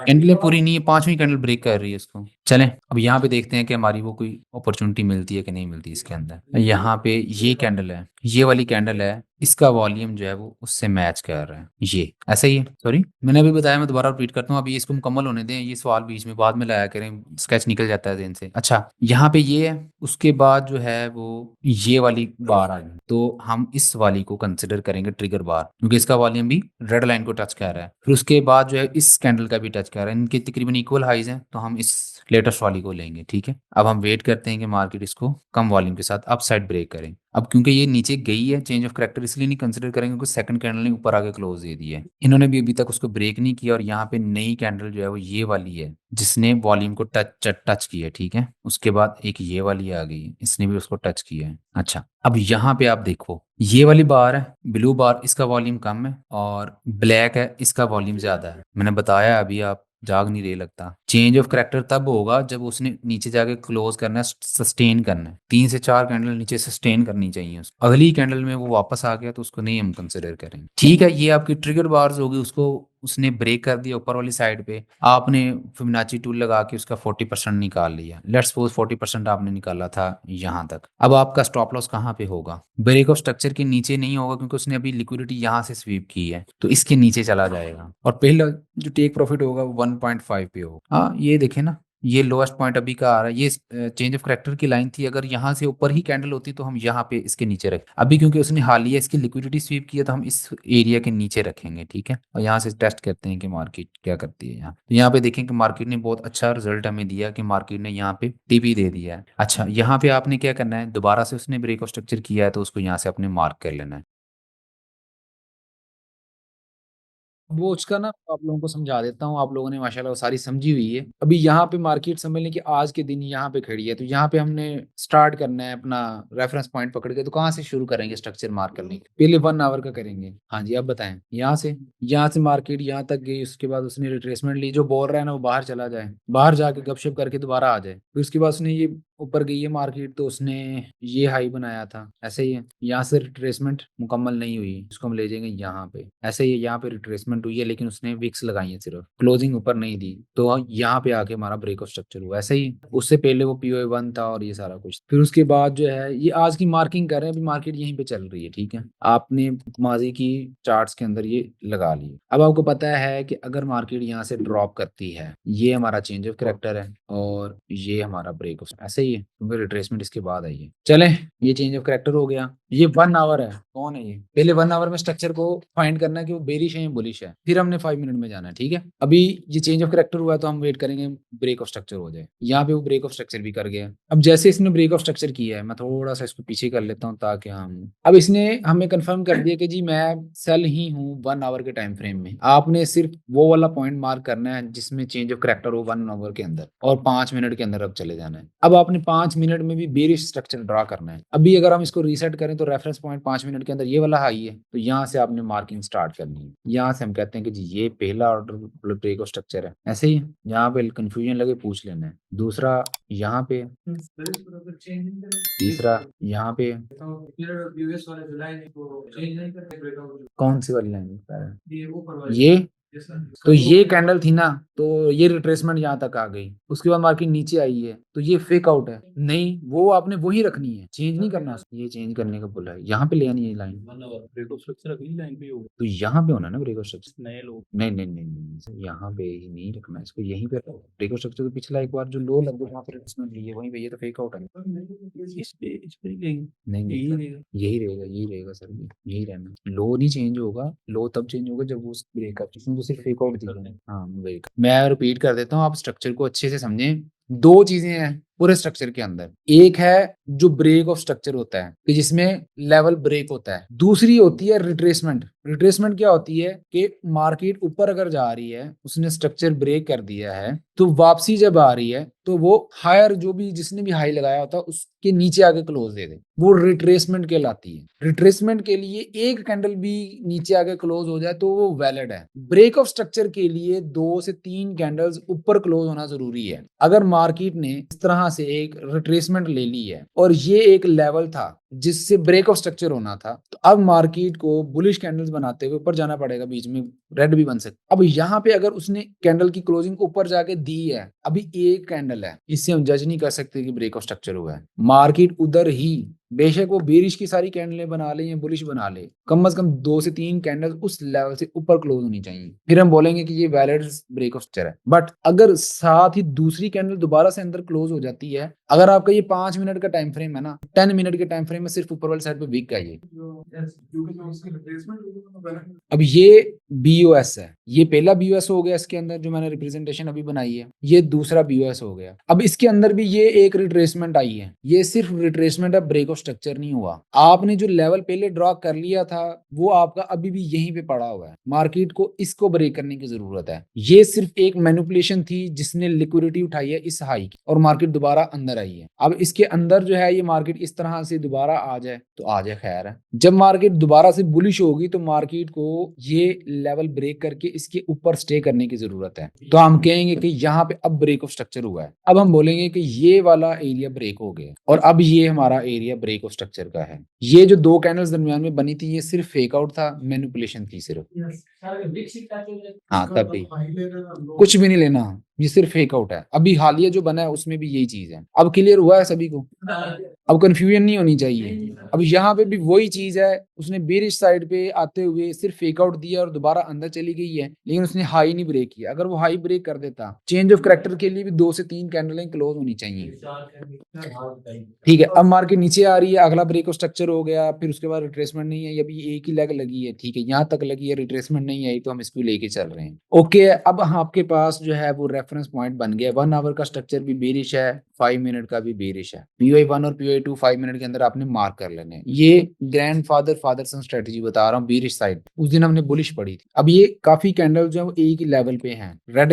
कैंडलें पूरी नहीं है, 5वीं कैंडल ब्रेक कर रही है इसको। चलें, अब यहाँ पे देखते हैं कि हमारी वो कोई अपॉर्चुनिटी मिलती है कि नहीं मिलती इसके अंदर। यहाँ पे ये कैंडल है, ये वाली कैंडल है, इसका वॉल्यूम जो है वो उससे मैच कर रहा है, ये ऐसा ही है। सॉरी, मैंने अभी बताया, मैं दोबारा रिपीट करता हूँ, अभी इसको मुकम्मल होने दें, ये सवाल बीच में बाद में लाया करें, स्केच निकल जाता है ज़हन से। अच्छा, यहाँ पे ये है, उसके बाद जो है वो ये वाली बार आ गई, तो हम इस वाली को कंसिडर करेंगे ट्रिगर बार, क्योंकि इसका वॉल्यूम भी रेड लाइन को टच कर रहा है। फिर उसके बाद जो है इस कैंडल का भी टच कर रहा है, इनके तकरीबन इक्वल हाइज हैं, तो हम इस लेटेस्ट वाली को लेंगे, ठीक है। अब हम वेट करते हैं कि मार्केट इसको कम वॉल्यूम के साथ अप साइड ब्रेक करें। अब क्योंकि ये नीचे गई है, चेंज ऑफ करेक्टर इसलिए नहीं कंसिडर करेंगे क्योंकि सेकंड कैंडल ने ऊपर आके क्लोज दे दी है, इन्होंने भी अभी तक उसको ब्रेक नहीं किया। और यहाँ पे नई कैंडल जो है वो ये वाली है, जिसने वॉल्यूम को टच किया है, ठीक है। उसके बाद एक ये वाली आ गई, इसने भी उसको टच किया है। अच्छा, अब यहाँ पे आप देखो, ये वाली बार है, ब्लू बार, इसका वॉल्यूम कम है, और ब्लैक है, इसका वॉल्यूम ज्यादा है। मैंने बताया, अभी आप जाग नहीं रहे लगता। चेंज ऑफ करेक्टर तब होगा जब उसने नीचे जाके क्लोज करना है, सस्टेन करना है, 3 से 4 कैंडल नीचे सस्टेन करनी चाहिए उसको। अगली कैंडल में वो वापस आ गया तो उसको नहीं हम कंसिडर करेंगे, ठीक है। ये आपकी ट्रिगर बार्स होगी, उसको उसने ब्रेक कर दिया ऊपर वाली साइड पे, आपने फिबोनाची टूल लगा के उसका 40% निकाल लिया। लेट्स सपोज 40% आपने निकाला था यहाँ तक। अब आपका स्टॉप लॉस कहाँ पे होगा, ब्रेक ऑफ स्ट्रक्चर के नीचे नहीं होगा, क्योंकि उसने अभी लिक्विडिटी यहाँ से स्वीप की है, तो इसके नीचे चला जाएगा, और पहला जो टेक प्रॉफिट होगा वो 1.5 पे होगा। हाँ, ये देखे ना, ये लोएस्ट पॉइंट अभी का आ रहा है, ये चेंज ऑफ करेक्टर की लाइन थी। अगर यहाँ से ऊपर ही कैंडल होती तो हम यहाँ पे इसके नीचे रख, अभी क्योंकि उसने हालिया इसकी लिक्विडिटी स्वीप किया, तो हम इस एरिया के नीचे रखेंगे, ठीक है। और यहाँ से टेस्ट करते हैं कि मार्केट क्या करती है। यहाँ तो यहाँ पे देखें कि मार्केट ने बहुत अच्छा रिजल्ट हमें दिया, कि मार्केट ने यहाँ पे टीपी दे दिया है। अच्छा, यहाँ पे आपने क्या करना है, दोबारा से उसने ब्रेक ऑफ स्ट्रक्चर किया है, तो उसको यहाँ से अपने मार्क कर लेना है। वो उसका ना आप लोगों को समझा देता हूँ, आप लोगों ने माशाल्लाह वो सारी समझी हुई है। अभी यहाँ पे मार्केट समझ लें कि आज के दिन यहाँ पे खड़ी है, तो यहाँ पे हमने स्टार्ट करना है अपना रेफरेंस पॉइंट पकड़ के। तो कहाँ से शुरू करेंगे स्ट्रक्चर मार्क करने के, पहले 1 आवर का करेंगे। हाँ जी, अब बताएं, यहाँ से मार्केट यहाँ तक गई, उसके बाद उसने रिट्रेसमेंट ली। जो बोल रहा है ना वो बाहर चला जाए, बाहर जाके गपशप करके दोबारा आ जाए। फिर उसके बाद उसने ये ऊपर गई है मार्केट तो उसने ये हाई बनाया था, ऐसे ही है। यहाँ से रिट्रेसमेंट मुकम्मल नहीं हुई, इसको हम ले जाएंगे यहाँ पे, ऐसे ही है। यहाँ पे रिट्रेसमेंट हुई है लेकिन उसने विक्स लगाई है, सिर्फ क्लोजिंग ऊपर नहीं दी, तो यहाँ पे आके हमारा ब्रेक ऑफ स्ट्रक्चर हुआ। ऐसे ही उससे पहले वो पीओए 1 था और ये सारा कुछ। फिर उसके बाद जो है ये आज की मार्किंग कर रहे हैं, अभी मार्केट यहीं पे चल रही है, ठीक है। आपने माजी की चार्ट्स के अंदर ये लगा लिए। अब आपको पता है कि अगर मार्केट यहाँ से ड्रॉप करती है, ये हमारा चेंज ऑफ कैरेक्टर है और ये हमारा ब्रेक ऑफ, ऐसे ही है क्योंकि रिट्रेसमेंट इसके बाद आई है। चले, ये चेंज ऑफ कैरेक्टर हो गया। ये 1 आवर है, कौन है ये? पहले 1 आवर में स्ट्रक्चर को फाइंड करना है कि वो बेरिश है या बुलिश है, फिर हमने 5 मिनट में जाना है, ठीक है। अभी ये चेंज ऑफ कैरेक्टर हुआ है तो हम वेट करेंगे ब्रेक ऑफ स्ट्रक्चर हो जाए। यहाँ पे वो ब्रेक ऑफ स्ट्रक्चर भी कर गया। अब जैसे इसने ब्रेक ऑफ स्ट्रक्चर किया है, मैं थोड़ा सा इसको पीछे कर लेता हूँ ताकि हम, अब इसने हमें कंफर्म कर दिया कि जी मैं सेल ही हूँ 1 आवर के टाइम फ्रेम में। आपने सिर्फ वो वाला पॉइंट मार्क करना है जिसमें चेंज ऑफ कैरेक्टर हो 1 आवर के अंदर, और 5 मिनट के अंदर अब चले जाना है। अब आपने 5 मिनट में भी बेरिश स्ट्रक्चर ड्रा करना है। अभी अगर हम इसको रीसेट करें तो रेफरेंस पॉइंट 5 मिनट के अंदर ये वाला हाई है, तो यहाँ से आपने मार्किंग स्टार्ट करनी है। यहाँ से हम कहते हैं कि जी ये पहला ऑर्डर ब्रेक ऑफ स्ट्रक्चर है, ऐसे ही यहाँ पे कंफ्यूजन लगे पूछ लेना है। दूसरा यहाँ पे, तीसरा यहाँ पे, कौन सी वाली लाइन? ये तो ये कैंडल थी ना, तो ये रिट्रेसमेंट यहाँ तक आ गई, उसके बाद मार्केट नीचे आई है, तो ये फेक आउट है। नहीं, वो आपने वही रखनी है, चेंज नहीं करना। ये चेंज करने का बोला है, यहाँ पे ले आनी है लाइन। ब्रेक ऑफ स्ट्रक्चर अगली लाइन पे हो तो यहाँ पे होना ना ब्रेक ऑफ स्ट्रक्चर। नए लोग। नहीं नहीं नहीं नहीं, यहाँ पे ही नहीं रखना इसको, यहीं पे ब्रेक ऑफ स्ट्रक्चर। तो पिछला एक बार जो लो लग गया वहाँ पे रिट्रेसमेंट ली है, वहीं पे, ये तो फेक आउट है। इस पे लेंगे, नहीं यही नहीं, रहेगा। यही रहेगा, यही रहेगा सर, यही रहना। लो नहीं चेंज होगा, लो तब चेंज होगा जब वो ब्रेकअप, इसमें तो सिर्फ फेक आउट दिखा। हाँ ब्रेक। मैं रिपीट कर देता हूँ, आप स्ट्रक्चर को अच्छे से समझें। दो चीजें हैं पूरे स्ट्रक्चर के अंदर, एक है जो ब्रेक ऑफ स्ट्रक्चर होता है कि जिसमें लेवल ब्रेक होता है, दूसरी होती है रिट्रेसमेंट। रिट्रेसमेंट क्या होती है कि मार्केट ऊपर अगर जा रही है, उसने स्ट्रक्चर ब्रेक कर दिया है, तो वापसी जब आ रही है तो वो हायर, जो भी जिसने भी हाई लगाया होता है उसके नीचे आके क्लोज दे दे, वो रिट्रेसमेंट कहलाती है। रिट्रेसमेंट के लिए एक कैंडल भी नीचे आके क्लोज हो जाए तो वो वैलिड है। ब्रेक ऑफ स्ट्रक्चर के लिए 2 से 3 कैंडल्स ऊपर क्लोज होना जरूरी है। अगर मार्केट ने इस तरह से एक रिट्रेसमेंट ले ली है और ये एक लेवल था जिससे ब्रेक ऑफ स्ट्रक्चर होना था, तो अब मार्केट को बुलिश कैंडल्स बनाते हुए ऊपर जाना पड़ेगा, बीच में रेड भी बन सकता। अब यहाँ पे अगर उसने कैंडल की क्लोजिंग ऊपर जाके दी है, अभी एक कैंडल है, इससे हम जज नहीं कर सकते कि ब्रेक ऑफ स्ट्रक्चर हुआ है। मार्केट उधर ही, बेशक वो बेरिश की सारी कैंडलें बना ले या बुलिश बना ले, कम से कम 2 से 3 कैंडल उस लेवल से ऊपर क्लोज होनी चाहिए, फिर हम बोलेंगे कि ये वैलिड ब्रेक ऑफ स्ट्रक्चर है। बट अगर साथ ही दूसरी कैंडल दोबारा से अंदर क्लोज हो जाती है, अगर आपका ये 5 मिनट का टाइम फ्रेम है ना, 10 मिनट के टाइम फ्रेम में सिर्फ ऊपर वाली साइड पे वीक का ये, अब ये बीओएस है, ये पहला बीओएस हो गया इसके अंदर जो मैंने रिप्रेजेंटेशन अभी बनाई है, ये दूसरा बीओएस हो गया। अब इसके अंदर भी ये एक रिट्रेसमेंट आई है, ये सिर्फ रिट्रेसमेंट है, ब्रेक ऑफ स्ट्रक्चर नहीं हुआ। आपने जो लेवल पहले ड्रॉ कर लिया था वो आपका अभी भी यहीं पे पड़ा हुआ है, मार्केट को इसको ब्रेक करने की जरूरत है। ये सिर्फ एक मैनिपुलेशन थी जिसने लिक्विडिटी उठाई है इस हाई की और मार्केट दोबारा अंदर आई है। अब इसके अंदर जो है ये मार्केट इस तरह से दोबारा आ जाए तो आ जाए, खैर है। जब मार्केट दोबारा से बुलिश होगी तो मार्केट को ये लेवल ब्रेक करके इसके ऊपर स्टे करने की जरूरत है, तो हम कहेंगे कि यहाँ पे अब ब्रेक ऑफ स्ट्रक्चर हुआ है। अब हम बोलेंगे कि ये वाला एरिया ब्रेक हो गया और अब ये हमारा एरिया ब्रेक ऑफ स्ट्रक्चर का है। ये जो 2 कैंडल्स दरमियान में बनी थी ये सिर्फ फेक आउट था, मैनिपुलेशन थी सिर्फ। हाँ तब भी कुछ भी नहीं लेना, ये सिर्फ फेक आउट है। अभी हालिया जो बना है उसमें भी यही चीज है। अब क्लियर हुआ है सभी को? अब कंफ्यूजन नहीं होनी चाहिए। अब यहाँ पे भी वही चीज है, उसने बेरिश साइड पे आते हुए सिर्फ फेक आउट दिया और दोबारा अंदर चली गई है, लेकिन उसने हाई नहीं ब्रेक किया। अगर वो हाई ब्रेक कर देता, चेंज ऑफ कैरेक्टर के लिए भी 2 से 3 कैंडलें क्लोज होनी चाहिए, ठीक है। अब मार्केट नीचे आ रही है, अगला ब्रेक ऑफ स्ट्रक्चर हो गया, फिर उसके बाद रिट्रेसमेंट नहीं है, अभी एक ही लेग लगी है, ठीक है, यहाँ तक लगी है, रिट्रेसमेंट नहीं आई तो हम इसको लेके चल रहे हैं। ओके, अब आपके पास जो है वो रेफरेंस पॉइंट बन गया। 1 आवर का स्ट्रक्चर भी बेरिश है, 5 मिनट का भी बेरिश है। पीओए 1 और पीओए 2 5 मिनट के अंदर आपने मार्क कर लेने। ये ग्रैंडफादर फादरसन स्ट्रेटजी बता रहा हूँ, बेरिश साइड उस दिन हमने बुलिश पढ़ी थी। अब ये काफी कैंडल जो है वो एक ही लेवल पे हैं। रेड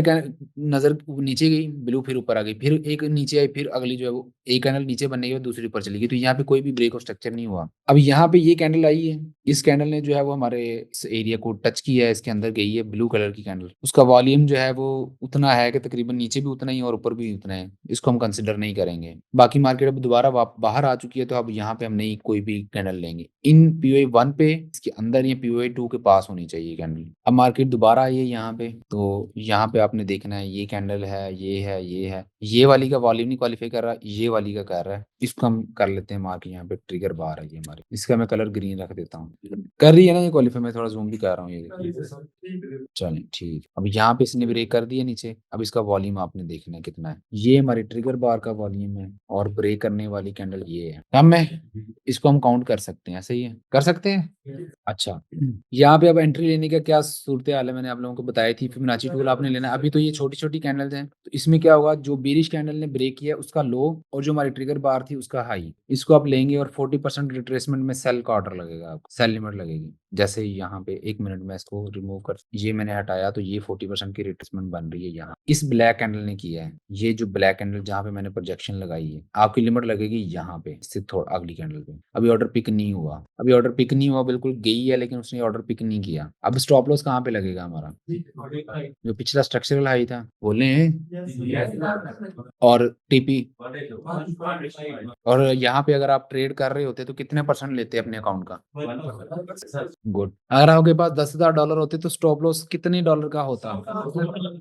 नजर नीचे गई, ब्लू फिर ऊपर आ गई, फिर एक नीचे आई, फिर अगली जो है वो एक कैंडल नीचे बनने के बाद दूसरी ऊपर चली गई, तो यहाँ पे कोई भी ब्रेक ऑफ स्ट्रक्चर नहीं हुआ। अब यहाँ पे ये कैंडल आई है, इस कैंडल ने जो है वो हमारे इस एरिया को टच किया है, इसके अंदर गई है ब्लू कलर की कैंडल। उसका वॉल्यूम जो है वो उतना है कि तकरीबन नीचे भी उतना ही और ऊपर भी उतना है, इसको हम कंसिडर एंटर नहीं करेंगे। बाकी मार्केट अब दोबारा बाहर आ चुकी है, तो अब यहाँ पे हम नहीं कोई भी कैंडल लेंगे इन POI 1 पे, इसके अंदर ये POI 2 के पास होनी चाहिए कैंडल। अब मार्केट दोबारा आई है यहाँ पे, तो यहाँ पे आपने देखना है ये कैंडल है, ये है, ये है, ये वाली का वॉल्यूम नहीं क्वालिफाई कर रहा, ये वाली का कर रहा है। इसको हम कर लेते हैं मार्क, यहाँ पे ट्रिगर बार है ये हमारे, इसका मैं कलर ग्रीन रख देता हूँ। कर रही है ना ये क्वालिफाई, मैं थोड़ा जूम भी कर रहा हूँ, ये देखिए। चलें ठीक, अब यहाँ पे इसने ब्रेक कर दिया नीचे। अब इसका वॉल्यूम आपने देखना है कितना है, ये हमारी ट्रिगर बार का वॉल्यूम है, और ब्रेक करने वाली कैंडल ये है। कम है, इसको हम काउंट कर सकते हैं, सही है, कर सकते हैं। अच्छा, यहाँ पे अब एंट्री लेने का क्या सूरत हाल है, मैंने आप लोगों को बताई थी। फिबोनाची टूल आपने लेना है। अभी तो ये छोटी छोटी कैंडल्स हैं, तो इसमें क्या होगा, जो बेरिश कैंडल ने ब्रेक किया उसका लो, और जो हमारी ट्रिगर बार थी उसका हाई, इसको आप लेंगे और 40% रिट्रेसमेंट में सेल का ऑर्डर लगेगा, आपको सेल लिमिट लगेगी। जैसे यहाँ पे 1 मिनट में इसको रिमूव कर, ये मैंने हटाया, तो ये 40% की रिट्रेसमेंट बन रही है यहाँ, इस ब्लैक कैंडल ने किया है। ये जो ब्लैक कैंडल जहाँ पे मैंने प्रोजेक्शन लगाई है, आपकी लिमिट लगेगी यहाँ पे, इससे थोड़ा अगली कैंडल पे। अभी ऑर्डर पिक नहीं हुआ, अभी ऑर्डर पिक नहीं हुआ, बिल्कुल गई है, लेकिन उसने ऑर्डर पिक नहीं किया। अब स्टॉप लॉस कहाँ पे लगेगा हमारा, जो पिछला स्ट्रक्चरल हाई था, बोले, और टीपी। और यहाँ पे अगर आप ट्रेड कर रहे होते तो कितने % लेते अपने अकाउंट का, गुड। अगर आपके पास $10,000 होते तो स्टॉप लॉस कितने डॉलर का होता,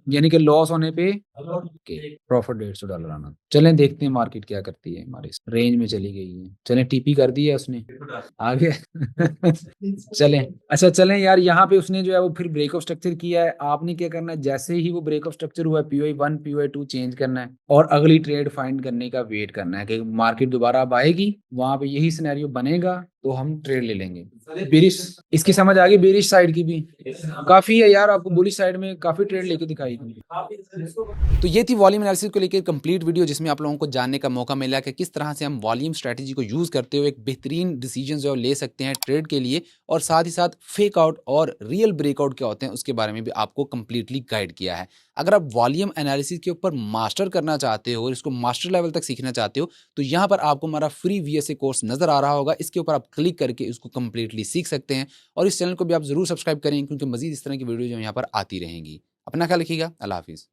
यानी कि लॉस होने पे प्रॉफिट $150 आना। चलें देखते हैं मार्केट क्या करती है, हमारे रेंज में चली गई है। चलें टीपी कर दी है उसने आगे चलें, अच्छा चलें यार, यहाँ पे उसने जो है वो फिर ब्रेकअप स्ट्रक्चर किया है। आपने क्या करना है, जैसे ही वो ब्रेकअप स्ट्रक्चर हुआ है, POI 1 POI 2 चेंज करना है, और अगली ट्रेड फाइंड करने का वेट करना है कि मार्केट दोबारा अब आएगी, वहां पे यही सिनेरियो बनेगा तो हम ट्रेड ले लेंगे। बेरिश, इसकी समझ आ गई, बेरिश साइड की भी काफी है यार, आपको बुलिश साइड में काफी ट्रेड लेके दिखाई थी। तो ये थी वॉल्यूम एनालिसिस को लेकर कंप्लीट वीडियो, जिसमें आप लोगों को जानने का मौका मिला कि किस तरह से हम वॉल्यूम स्ट्रेटजी को यूज़ करते हुए एक बेहतरीन डिसीजन जो ले सकते हैं ट्रेड के लिए, और साथ ही साथ फेक आउट और रियल ब्रेकआउट क्या होते हैं उसके बारे में भी आपको कंप्लीटली गाइड किया है। अगर आप वॉल्यूम एनालिसिस के ऊपर मास्टर करना चाहते हो और इसको मास्टर लेवल तक सीखना चाहते हो, तो यहाँ पर आपको हमारा फ्री VSA कोर्स नज़र आ रहा होगा, इसके ऊपर आप क्लिक करके इसको कंप्लीटली सीख सकते हैं। और इस चैनल को भी आप ज़रूर सब्सक्राइब करें, क्योंकि मज़ीद इस तरह की वीडियो जो यहाँ पर आती रहेंगी। अपना ख्याल रखिएगा, अल्लाह हाफिज़।